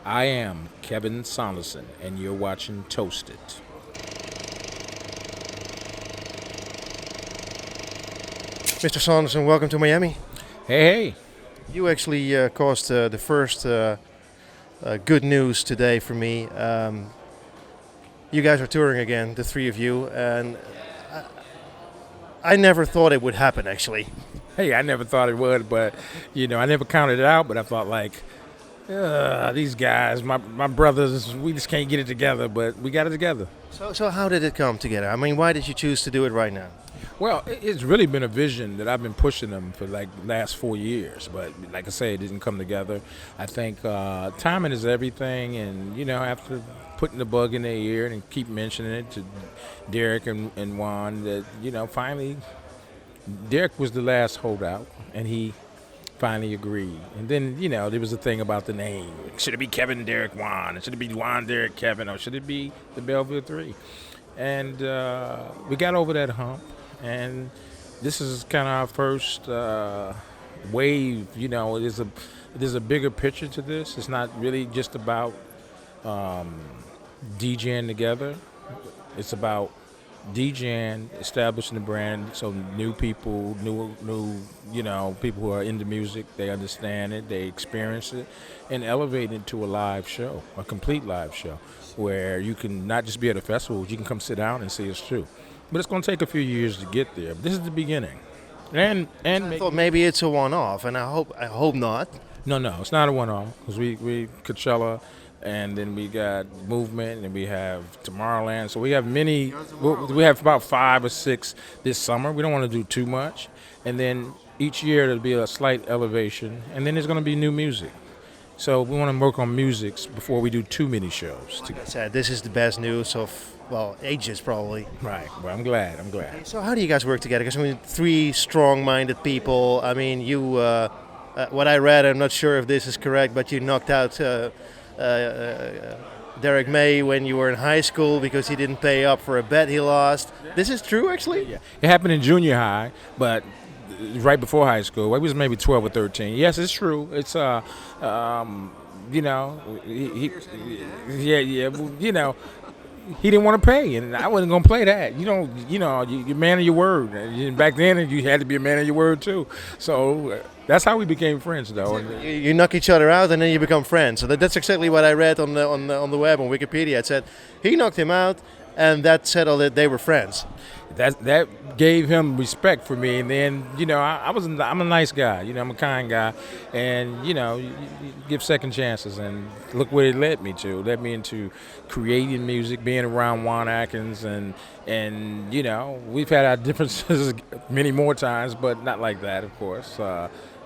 I am Kevin Saunderson, and you're watching Toasted. Mr. Saunderson, welcome to Miami. Hey, hey. You actually caused the first good news today for me. You guys are touring again, the three of you, and I never thought it would happen, actually. Hey, I never thought it would, but, I never counted it out, but I thought, these guys, my brothers, we just can't get it together, but we got it together. So how did it come together? I mean, why did you choose to do it right now? Well, it's really been a vision that I've been pushing them for the last 4 years, but like I say, it didn't come together. I think timing is everything, and after putting the bug in their ear and keep mentioning it to Derrick and Juan, that finally Derrick was the last holdout, and he finally agreed. And then there was a thing about the name. Should it be Kevin, Derrick, Juan? Should it be Juan, Derrick, Kevin, or should it be the Belleville Three? And we got over that hump. And this is kind of our first wave. There's a bigger picture to this. It's not really just about DJing together. It's about DJing, establishing the brand, so new people, new people who are into music, they understand it, they experience it, and elevate it to a live show, a complete live show, where you can not just be at a festival, you can come sit down and see us too. But it's going to take a few years to get there. This is the beginning, and I thought maybe it's a one-off, and I hope not. No, it's not a one-off, because we Coachella, and then we got Movement, and we have Tomorrowland. So we have many. We have about 5 or 6 this summer. We don't want to do too much, and then each year there'll be a slight elevation, and then there's going to be new music. So we want to work on music before we do too many shows. Like I said, this is the best news of ages probably. Right. Well, I'm glad. So how do you guys work together? Because I mean, 3 strong-minded people. I mean, you. What I read, I'm not sure if this is correct, but you knocked out Derrick May when you were in high school because he didn't pay up for a bet he lost. This is true, actually? Yeah. It happened in junior high, but right before high school. I was maybe 12 or 13. Yes, it's true. It's he didn't want to pay, and I wasn't gonna play that. You're man of your word. And back then, you had to be a man of your word too. So that's how we became friends, though. You knock each other out, and then you become friends. So that's exactly what I read on the web on Wikipedia. It said he knocked him out, and that settled it. They were friends. That gave him respect for me, and then I'm a nice guy, I'm a kind guy, and you give second chances, and look where it led me to. It led me into creating music, being around Juan Atkins, and we've had our differences many more times, but not like that, of course.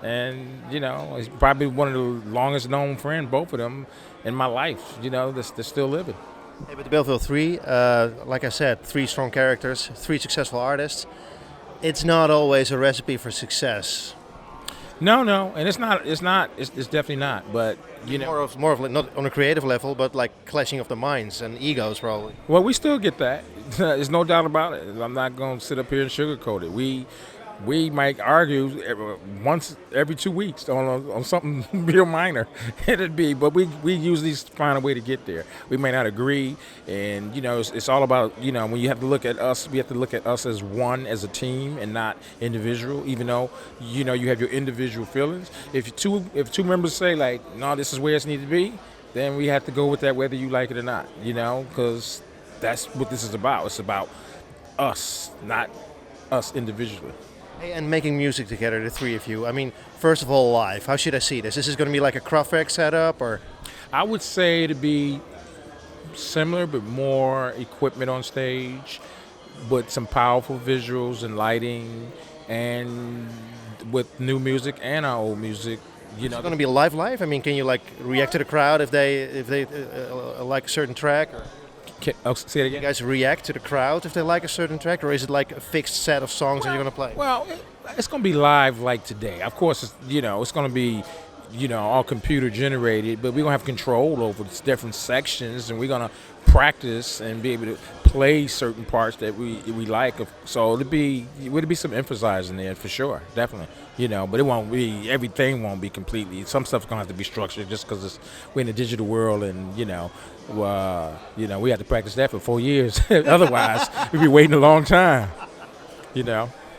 He's probably one of the longest known friends, both of them, in my life. They're still living. Hey, but the Belleville Three, like I said, 3 strong characters, 3 successful artists. It's not always a recipe for success. No, and it's not. It's definitely not. But more of not on a creative level, but like clashing of the minds and egos, probably. Well, we still get that. There's no doubt about it. I'm not going to sit up here and sugarcoat it. We might argue once every 2 weeks on something real minor. But we usually find a way to get there. We may not agree, and it's all about when you have to look at us, we have to look at us as one, as a team, and not individual. Even though you have your individual feelings. If two members say no, this is where it needs to be, then we have to go with that whether you like it or not. Because that's what this is about. It's about us, not us individually. And making music together, the 3 of you. I mean, first of all, live. How should I see this? Is this going to be like a Kraftwerk setup, or? I would say to be similar, but more equipment on stage, with some powerful visuals and lighting, and with new music and our old music. Is it going to be live? I mean, can you react to the crowd if they like a certain track? Or? Say it again. You guys react to the crowd if they like a certain track, or is it like a fixed set of songs that you're going to play? Well, it's going to be live like today. Of course, it's going to be all computer generated, but we're gonna have control over different sections, and we're gonna practice and be able to play certain parts that we like. So would be some emphasizing there for sure, definitely. But it won't be everything. Won't be completely. Some stuff's gonna have to be structured just because we're in the digital world, and we have to practice that for 4 years. Otherwise, we'd be waiting a long time.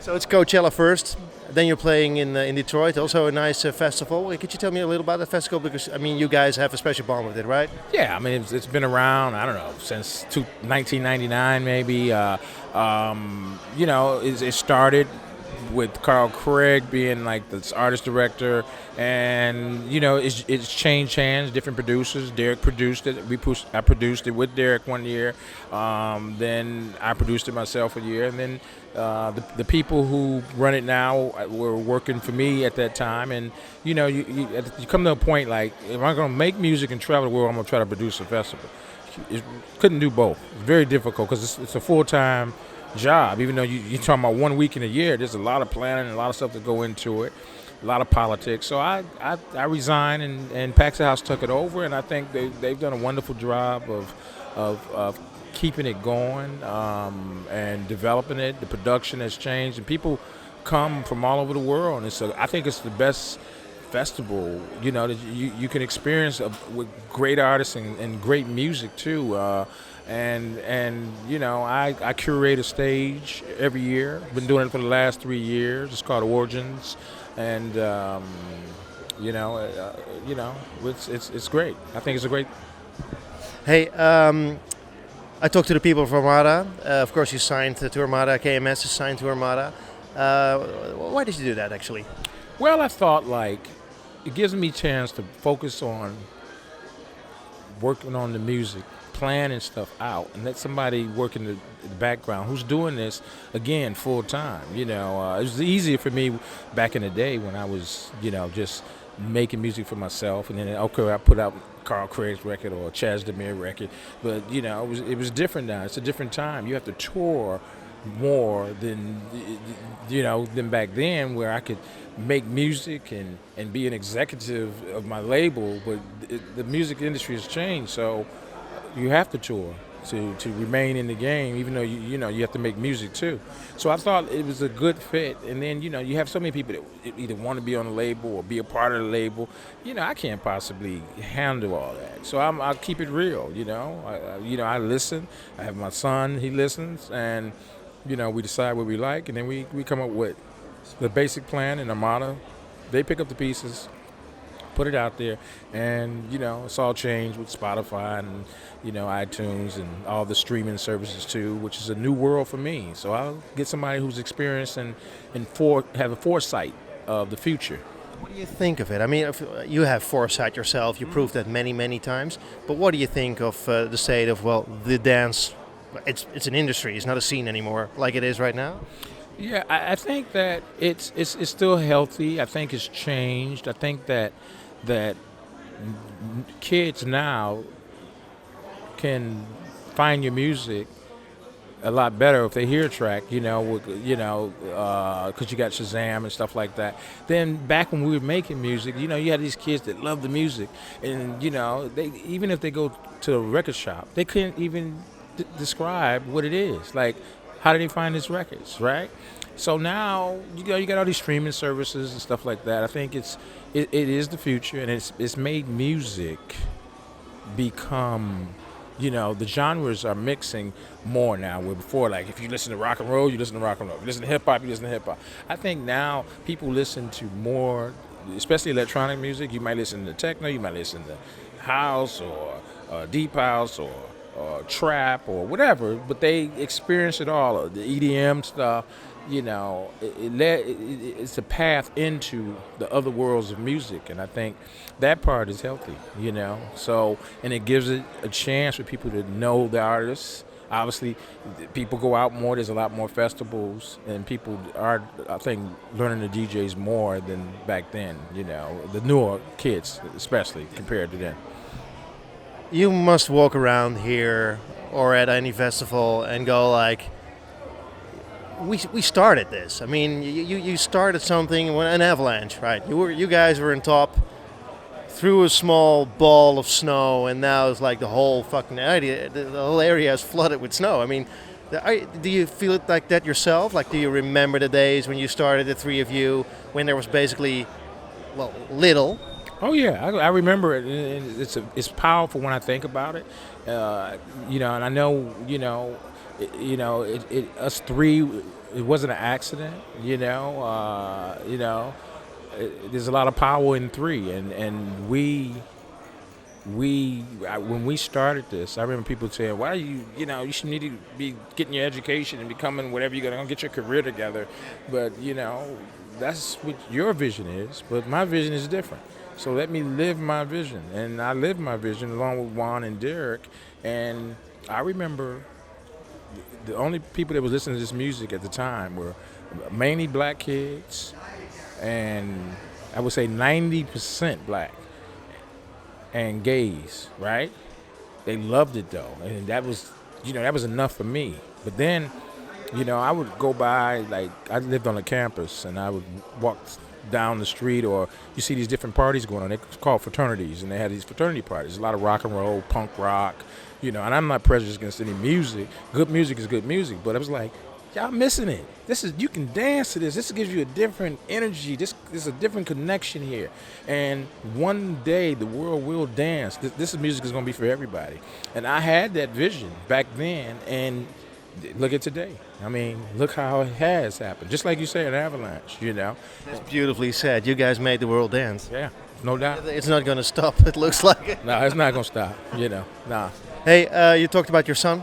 So it's Coachella first. Then you're playing in Detroit, also a nice festival. Could you tell me a little about the festival? Because, you guys have a special bond with it, right? Yeah, it's been around, I don't know, since 1999 maybe. It started with Carl Craig being like the artist director, and it's changed hands, different producers. Derrick produced it. I produced it with Derrick one year. Then I produced it myself a year, and then the people who run it now were working for me at that time. And you come to a point like, if I'm going to make music and travel the world, I'm going to try to produce a festival. Couldn't do both. It's very difficult because it's a full-time job. Even though you're talking about 1 week in a year, there's a lot of planning and a lot of stuff to go into it, a lot of politics. So I resigned, and Paxi House took it over, and I think they've done a wonderful job of keeping it going and developing it. The production has changed, and people come from all over the world, and I think it's the best festival that you can experience with great artists and great music too. I curate a stage every year. Been doing it for the last 3 years. It's called Origins, and it's great. I think it's a great. Hey, I talked to the people of Armada. Of course, you signed to Armada. KMS is signed to Armada. Why did you do that, actually? Well, I thought it gives me a chance to focus on working on the music, planning stuff out, and let somebody work in the background who's doing this again full time. It was easier for me back in the day when I was just making music for myself, and then I put out Carl Craig's record or a Chaz Demir record, but it was different now. It's a different time. You have to tour more than than back then, where I could make music and be an executive of my label, but the music industry has changed, so you have to tour to remain in the game, even though you have to make music too. So I thought it was a good fit, and then you have so many people that either want to be on the label or be a part of the label. I can't possibly handle all that, so I'll keep it real. I listen. I have my son; he listens, and we decide what we like, and then we come up with the basic plan in Armada. They pick up the pieces, put it out there, and it's all changed with Spotify and iTunes and all the streaming services too, which is a new world for me. So I'll get somebody who's experienced and have a foresight of the future. What do you think of it? If you have foresight yourself, you proved that many times. But what do you think of the state of the dance? It's an industry. It's not a scene anymore like it is right now. Yeah, I think that it's still healthy. I think it's changed. I think that kids now can find your music a lot better if they hear a track, because you got Shazam and stuff like that. Then back when we were making music, you had these kids that love the music, and they, even if they go to a record shop, they couldn't even describe what it is. Like, how do they find these records, right? So now you got all these streaming services and stuff like that. I think it is the future, and it's made music become, the genres are mixing more now. Where before, like, if you listen to rock and roll, you listen to rock and roll. If you listen to hip hop, you listen to hip hop. I think now people listen to more, especially electronic music. You might listen to techno, you might listen to house or deep house or trap or whatever, but they experience it all. The EDM stuff, it's a path into the other worlds of music, and I think that part is healthy, So, and it gives it a chance for people to know the artists. Obviously, people go out more. There's a lot more festivals, and people are, I think, learning the DJs more than back then. The newer kids, especially compared to then. You must walk around here or at any festival and go like, we started this. You started something when an Avalanche, right? You guys were in top. through a small ball of snow, and now it's like the whole fucking area, the whole area is flooded with snow. I mean, do you feel it like that yourself? Like, do you remember the days when you started, the three of you, when there was basically, well, little? Oh yeah, I remember it. And it's powerful when I think about it. You know, and I know, us three, it wasn't an accident. There's a lot of power in three, and when we started this, I remember people saying, "Why you should need to be getting your education and becoming whatever you're gonna get your career together." But that's what your vision is. But my vision is different. So let me live my vision, and I lived my vision along with Juan and Derrick. And I remember the only people that was listening to this music at the time were mainly black kids, and I would say 90% black and gays, right? They loved it though, and that was enough for me. But then, I would go by, like, I lived on a campus, and I would walk down the street, or you see these different parties going on. They're called fraternities, and they had these fraternity parties. A lot of rock and roll, punk rock, and I'm not prejudiced against any music. Good music is good music, but I was like, y'all missing it. You can dance to this. This gives you a different energy. This is a different connection here. And one day the world will dance. This music is going to be for everybody. And I had that vision back then, and look at today. I mean, look how it has happened. Just like you say, an avalanche, That's beautifully said. You guys made the world dance. Yeah, no doubt. It's not going to stop, it looks like it. No, it's not going to stop, nah. Hey, you talked about your son.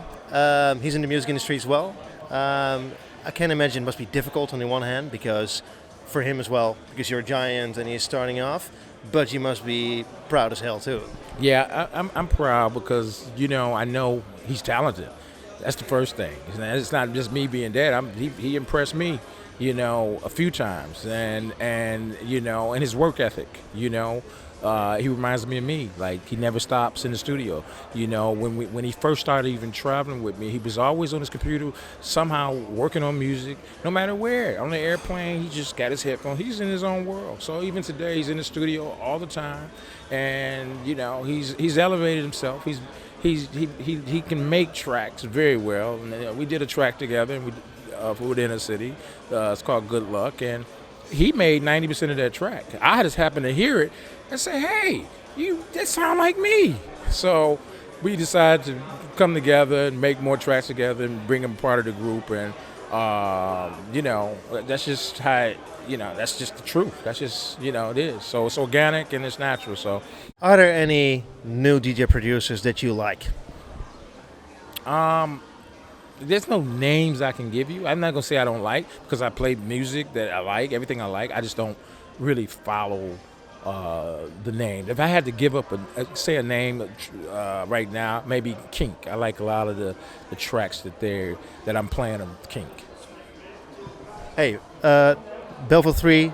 He's in the music industry as well. I can imagine it must be difficult on the one hand, because for him as well, because you're a giant and he's starting off, but you must be proud as hell too. Yeah, I'm proud because, I know he's talented. That's the first thing. It's not just me being dad. He impressed me, a few times, and his work ethic, he reminds me of me. Like, he never stops in the studio. When he first started even traveling with me, he was always on his computer, somehow working on music, no matter where. On the airplane, he just got his headphones. He's in his own world. So even today, he's in the studio all the time, and he's elevated himself. He can make tracks very well. And, we did a track together, and for the inner city. It's called Good Luck, and he made 90% of that track. I just happened to hear it and say, "Hey, that sound like me." So we decided to come together and make more tracks together and bring him part of the group. And that's just how that's just the truth. That's just it is. So it's organic and it's natural. So, are there any new DJ producers that you like? There's no names I can give you. I'm not gonna say I don't like, because I play music that I like, everything I like. I just don't really follow the name. If I had to give up a name right now, maybe Kink. I like a lot of the tracks that I'm playing on Kink. Hey, Belleville 3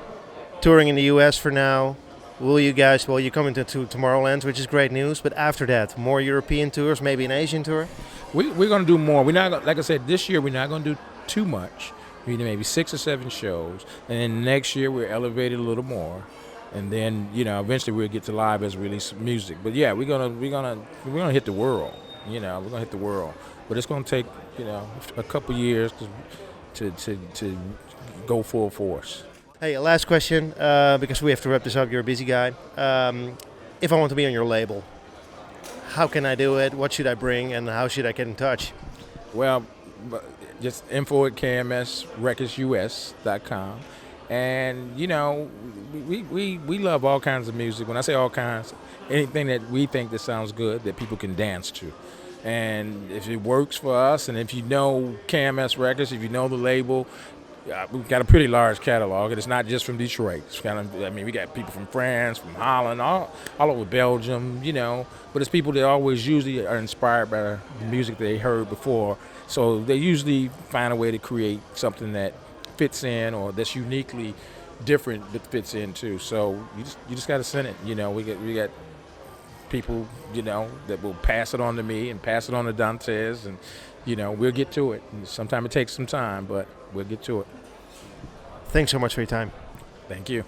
touring in the US for now. You're coming to Tomorrowland, which is great news, but after that, more European tours, maybe an Asian tour? We're going to do more. We're not, like I said, this year we're not going to do too much. Maybe 6 or 7 shows, and then next year we're elevated a little more, and then eventually we'll get to live as release music. But yeah, we're gonna hit the world. We're gonna hit the world, but it's gonna take a couple years to go full force. Hey, last question, because we have to wrap this up. You're a busy guy. If I want to be on your label, how can I do it? What should I bring, and how should I get in touch? Well, just info at kmsrecordsus.com. And, we love all kinds of music. When I say all kinds, anything that we think that sounds good that people can dance to. And if it works for us, and if you know KMS Records, if you know the label, we've got a pretty large catalog, and it's not just from Detroit. It's we got people from France, from Holland, all over Belgium, but it's people that always usually are inspired by the music they heard before. So they usually find a way to create something that fits in, or that's uniquely different but fits in too. So you just got to send it. We got people, that will pass it on to me and pass it on to Dantes, and we'll get to it. Sometimes it takes some time, but we'll get to it. Thanks so much for your time. Thank you.